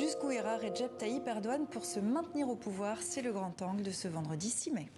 Jusqu'où ira Recep Tayyip Erdogan pour se maintenir au pouvoir? C'est le grand angle de ce vendredi 6 mai.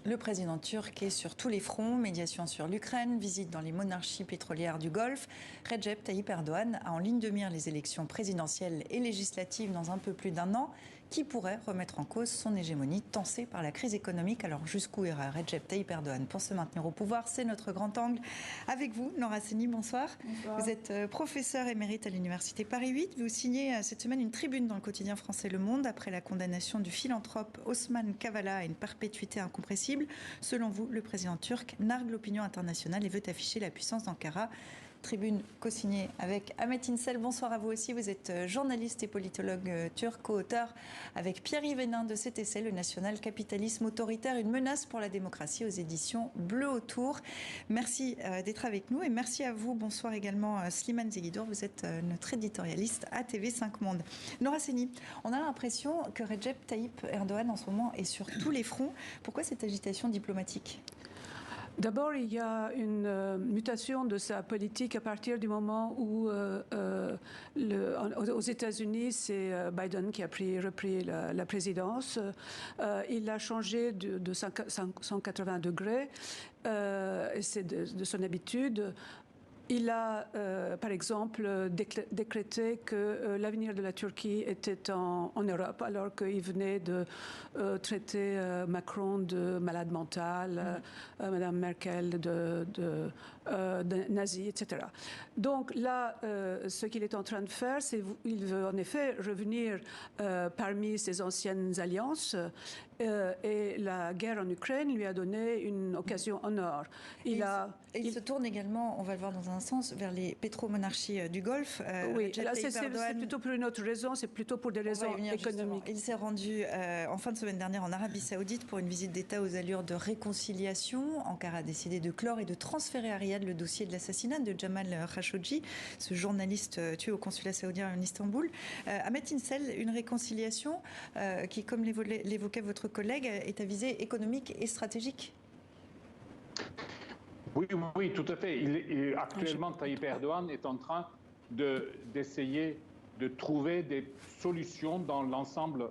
Le président turc est sur tous les fronts, médiation sur l'Ukraine, visite dans les monarchies pétrolières du Golfe. Recep Tayyip Erdogan a en ligne de mire les élections présidentielles et législatives dans un peu plus d'un an, qui pourraient remettre en cause son hégémonie tensée par la crise économique. Alors jusqu'où ira Recep Tayyip Erdogan pour se maintenir au pouvoir? C'est notre grand angle. Avec vous, Nora Seni, bonsoir. Bonsoir. Vous êtes professeur émérite à l'université Paris 8. Vous signez cette semaine une tribune dans le quotidien français Le Monde après la condamnation du philanthrope Osman Kavala à une perpétuité incompressible. Selon vous, le président turc nargue l'opinion internationale et veut afficher la puissance d'Ankara. Tribune co-signée avec Ahmet İnsel. Bonsoir à vous aussi. Vous êtes journaliste et politologue turc, co-auteur avec Pierre-Yves Hénin de cet essai, Le national capitalisme autoritaire, une menace pour la démocratie, aux éditions Bleu Autour. Merci d'être avec nous et merci à vous. Bonsoir également Slimane Zeguidour. Vous êtes notre éditorialiste à TV5 Monde. Nora Seni, on a l'impression que Recep Tayyip Erdogan en ce moment est sur tous les fronts. Pourquoi cette agitation diplomatique ? D'abord, il y a une mutation de sa politique à partir du moment où, aux États-Unis, c'est Biden qui a repris la présidence. Il a changé de 180 degrés, c'est de son habitude. Il a, par exemple, décrété que l'avenir de la Turquie était en Europe, alors qu'il venait de traiter Macron de malade mental, Madame Merkel de nazi, etc. Donc là, ce qu'il est en train de faire, c'est qu'il veut en effet revenir parmi ses anciennes alliances, et la guerre en Ukraine lui a donné une occasion en or. Il se tourne également, on va le voir dans un sens, vers les pétromonarchies du Golfe. Oui, là c'est plutôt pour une autre raison, c'est plutôt pour des raisons économiques. Il s'est rendu en fin de semaine dernière en Arabie Saoudite pour une visite d'État aux allures de réconciliation. Ankara a décidé de clore et de transférer à Riyad le dossier de l'assassinat de Jamal Khashoggi, ce journaliste tué au consulat saoudien en Istanbul. Ahmet İnsel, une réconciliation qui, comme l'évoquait votre collègue, est à visée économique et stratégique. Oui, tout à fait. Actuellement, Tayyip Erdogan est en train d'essayer de trouver des solutions dans l'ensemble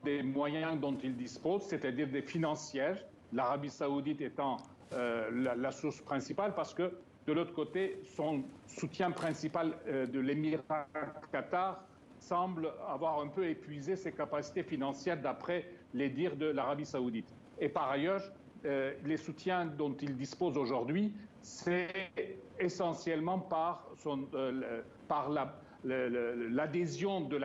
des moyens dont il dispose, c'est-à-dire des financières, l'Arabie saoudite étant la source principale, parce que de l'autre côté, son soutien principal de l'émirat Qatar semble avoir un peu épuisé ses capacités financières d'après les dires de l'Arabie saoudite. Et par ailleurs, les soutiens dont il dispose aujourd'hui, c'est essentiellement par l'adhésion de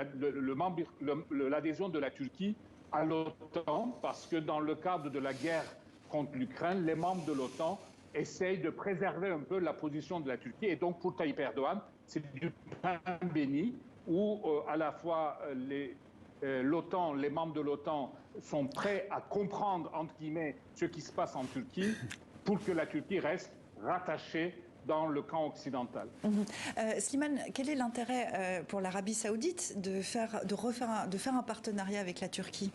la Turquie à l'OTAN, parce que dans le cadre de la guerre contre l'Ukraine, les membres de l'OTAN essayent de préserver un peu la position de la Turquie. Et donc pour Tayyip Erdogan, c'est du pain béni, où à la fois l'OTAN, les membres de l'OTAN sont prêts à comprendre, entre guillemets, ce qui se passe en Turquie pour que la Turquie reste rattachée dans le camp occidental. Slimane, quel est l'intérêt pour l'Arabie saoudite de faire un partenariat avec la Turquie ?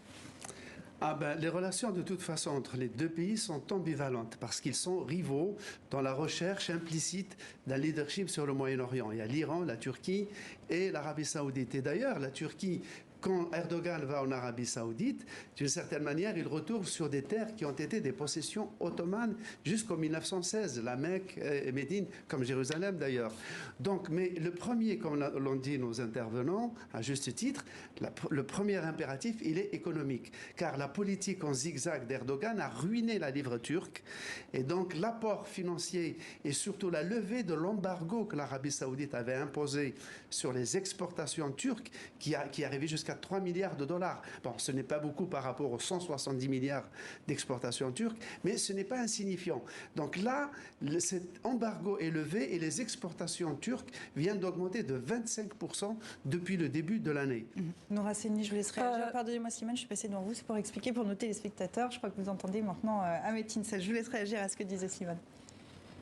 Les relations de toute façon entre les deux pays sont ambivalentes parce qu'ils sont rivaux dans la recherche implicite d'un leadership sur le Moyen-Orient. Il y a l'Iran, la Turquie et l'Arabie saoudite. Et d'ailleurs, la Turquie, quand Erdogan va en Arabie saoudite, d'une certaine manière, il retourne sur des terres qui ont été des possessions ottomanes jusqu'en 1916, la Mecque et Médine, comme Jérusalem d'ailleurs. Donc, mais le premier, comme l'ont dit nos intervenants, à juste titre, le premier impératif, il est économique. Car la politique en zigzag d'Erdogan a ruiné la livre turque. Et donc, l'apport financier et surtout la levée de l'embargo que l'Arabie saoudite avait imposé sur les exportations turques, qui arrivait jusqu'à 3 milliards de dollars. Bon, ce n'est pas beaucoup par rapport aux 170 milliards d'exportations turques, mais ce n'est pas insignifiant. Donc là, cet embargo est levé et les exportations turques viennent d'augmenter de 25% depuis le début de l'année. Nora Seni, je vous laisse réagir. Pardonnez-moi Slimane, je suis passée devant vous, c'est pour expliquer pour nos téléspectateurs. Je crois que vous entendez maintenant Ahmet İnsel. Je vous laisse réagir à ce que disait Slimane.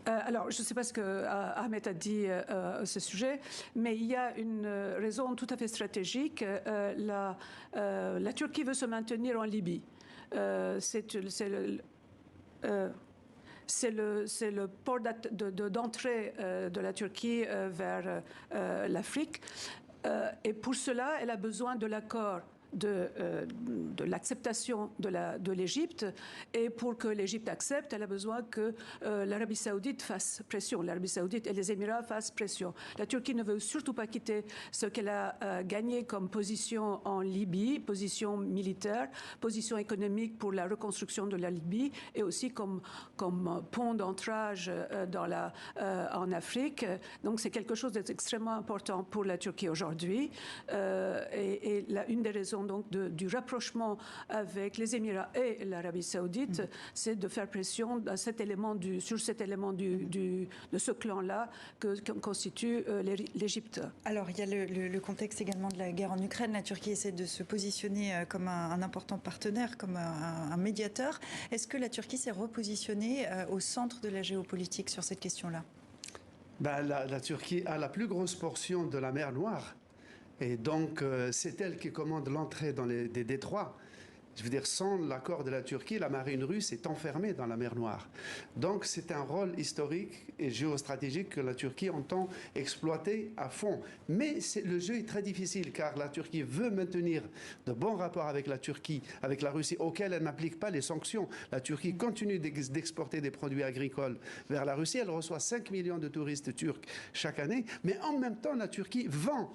Alors, je ne sais pas ce que Ahmet a dit à ce sujet, mais il y a une raison tout à fait stratégique. La Turquie veut se maintenir en Libye. c'est le port d'entrée de la Turquie vers l'Afrique. Et pour cela, elle a besoin de l'accord de l'acceptation de l'Égypte. Et pour que l'Égypte accepte, elle a besoin que l'Arabie saoudite fasse pression. L'Arabie saoudite et les Émirats fassent pression. La Turquie ne veut surtout pas quitter ce qu'elle a gagné comme position en Libye, position militaire, position économique pour la reconstruction de la Libye et aussi comme pont d'ancrage en Afrique. Donc c'est quelque chose d'extrêmement important pour la Turquie aujourd'hui. Et une des raisons donc du rapprochement avec les Émirats et l'Arabie saoudite, c'est de faire pression sur cet élément de ce clan-là que constitue l'Égypte. Alors, il y a le contexte également de la guerre en Ukraine. La Turquie essaie de se positionner comme un important partenaire, comme un médiateur. Est-ce que la Turquie s'est repositionnée au centre de la géopolitique sur cette question-là? La Turquie a la plus grosse portion de la mer Noire. Et donc, c'est elle qui commande l'entrée dans des détroits. Je veux dire, sans l'accord de la Turquie, la marine russe est enfermée dans la mer Noire. Donc, c'est un rôle historique et géostratégique que la Turquie entend exploiter à fond. Mais le jeu est très difficile, car la Turquie veut maintenir de bons rapports avec la Russie, auxquels elle n'applique pas les sanctions. La Turquie continue d'exporter des produits agricoles vers la Russie. Elle reçoit 5 millions de touristes turcs chaque année. Mais en même temps, la Turquie vend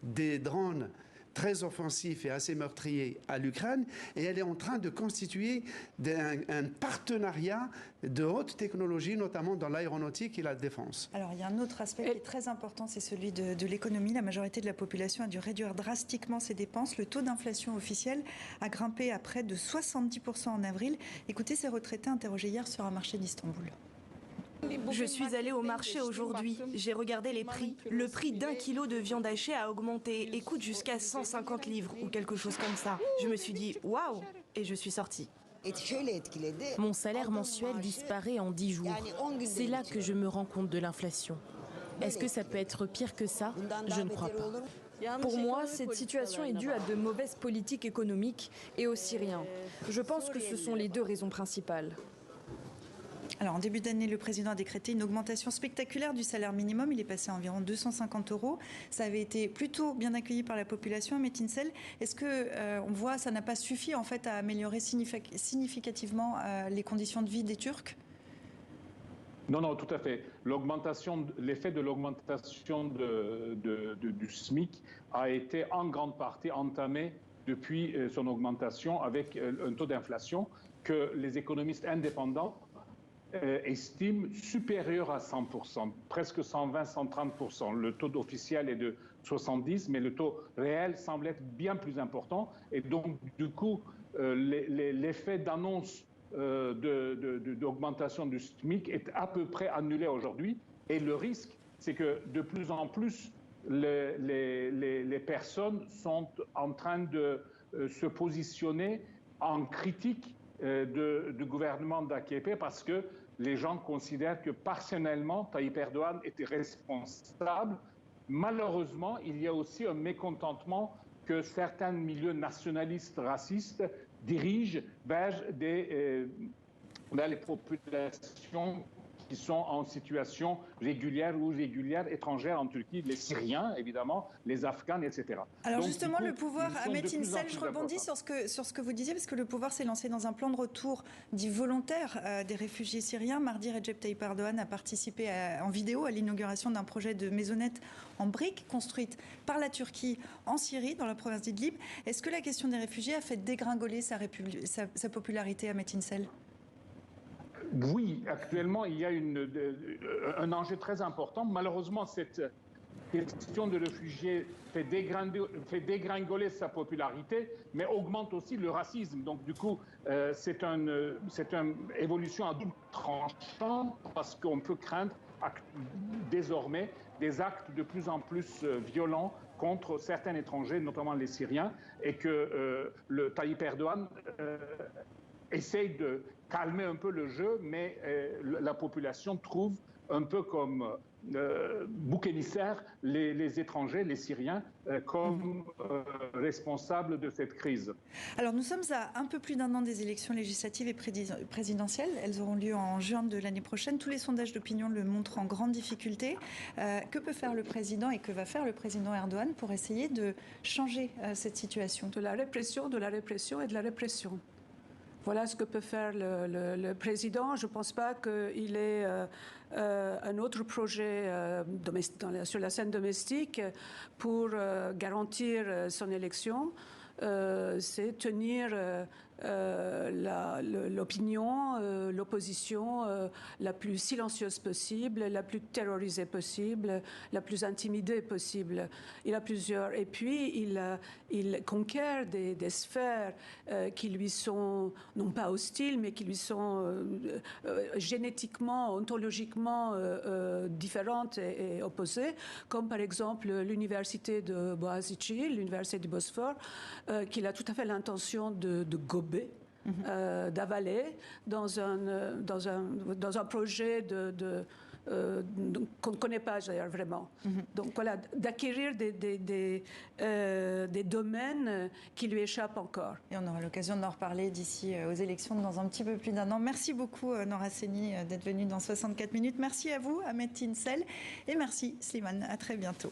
des drones très offensifs et assez meurtriers à l'Ukraine, et elle est en train de constituer un partenariat de haute technologie, notamment dans l'aéronautique et la défense. Alors, il y a un autre aspect qui est très important, c'est celui de l'économie. La majorité de la population a dû réduire drastiquement ses dépenses. Le taux d'inflation officiel a grimpé à près de 70% en avril. Écoutez ces retraités interrogés hier sur un marché d'Istanbul. Je suis allée au marché aujourd'hui, j'ai regardé les prix. Le prix d'1 kilo de viande hachée a augmenté et coûte jusqu'à 150 livres ou quelque chose comme ça. Je me suis dit waouh et je suis sortie. Mon salaire mensuel disparaît en 10 jours. C'est là que je me rends compte de l'inflation. Est-ce que ça peut être pire que ça? Je ne crois pas. Pour moi, cette situation est due à de mauvaises politiques économiques et aux Syriens. Je pense que ce sont les deux raisons principales. Alors, en début d'année, le président a décrété une augmentation spectaculaire du salaire minimum. Il est passé à environ 250 €. Ça avait été plutôt bien accueilli par la population à Metin Sel. Est-ce que on voit ça n'a pas suffi en fait à améliorer significativement les conditions de vie des Turcs? Non, tout à fait. L'effet de l'augmentation du SMIC a été en grande partie entamé depuis son augmentation avec un taux d'inflation que les économistes indépendants estime supérieur à 100%, presque 120-130%. Le taux officiel est de 70%, mais le taux réel semble être bien plus important. Et donc, du coup, l'effet d'annonce d'augmentation du SMIC est à peu près annulé aujourd'hui. Et le risque, c'est que de plus en plus, les personnes sont en train de se positionner en critique du gouvernement d'AKP parce que les gens considèrent que personnellement, Tayyip Erdogan était responsable. Malheureusement, il y a aussi un mécontentement que certains milieux nationalistes racistes dirigent vers les populations qui sont en situation régulière ou irrégulière étrangère en Turquie, les Syriens, évidemment, les Afghans, etc. Alors donc, justement, le pouvoir à Metin Sel, je rebondis sur ce que vous disiez, parce que le pouvoir s'est lancé dans un plan de retour dit volontaire des réfugiés syriens. Mardi, Recep Tayyip Erdogan a participé en vidéo à l'inauguration d'un projet de maisonnette en briques construite par la Turquie en Syrie, dans la province d'Idlib. Est-ce que la question des réfugiés a fait dégringoler sa popularité à Metin Sel ? Oui, actuellement, il y a un enjeu très important. Malheureusement, cette question de réfugiés fait dégringoler sa popularité, mais augmente aussi le racisme. Donc, du coup, c'est une évolution à double tranchant parce qu'on peut craindre désormais des actes de plus en plus violents contre certains étrangers, notamment les Syriens, et que le Tayyip Erdogan essaye de calmer un peu le jeu, mais la population trouve un peu comme bouc émissaire les étrangers, les Syriens, comme responsables de cette crise. Alors nous sommes à un peu plus d'un an des élections législatives et présidentielles. Elles auront lieu en juin de l'année prochaine. Tous les sondages d'opinion le montrent en grande difficulté. Que peut faire le président et que va faire le président Erdogan pour essayer de changer cette situation? De la répression et de la répression. Voilà ce que peut faire le président. Je ne pense pas qu'il ait un autre projet sur la scène domestique pour garantir son élection. C'est tenir l'opinion, l'opposition la plus silencieuse possible, la plus terrorisée possible, la plus intimidée possible. Il a plusieurs. Et puis, il conquiert des sphères qui lui sont, non pas hostiles, mais qui lui sont génétiquement, ontologiquement différentes et opposées, comme par exemple l'université de Boğaziçi, l'université du Bosphore, qu'il a tout à fait l'intention de gober. D'avaler dans un projet qu'on ne connaît pas d'ailleurs vraiment. Donc voilà, d'acquérir des domaines qui lui échappent encore. Et on aura l'occasion d'en reparler d'ici aux élections dans un petit peu plus d'un an. Merci beaucoup Nora Seni d'être venue dans 64 minutes. Merci à vous Ahmed Tinsel et merci Slimane. À très bientôt.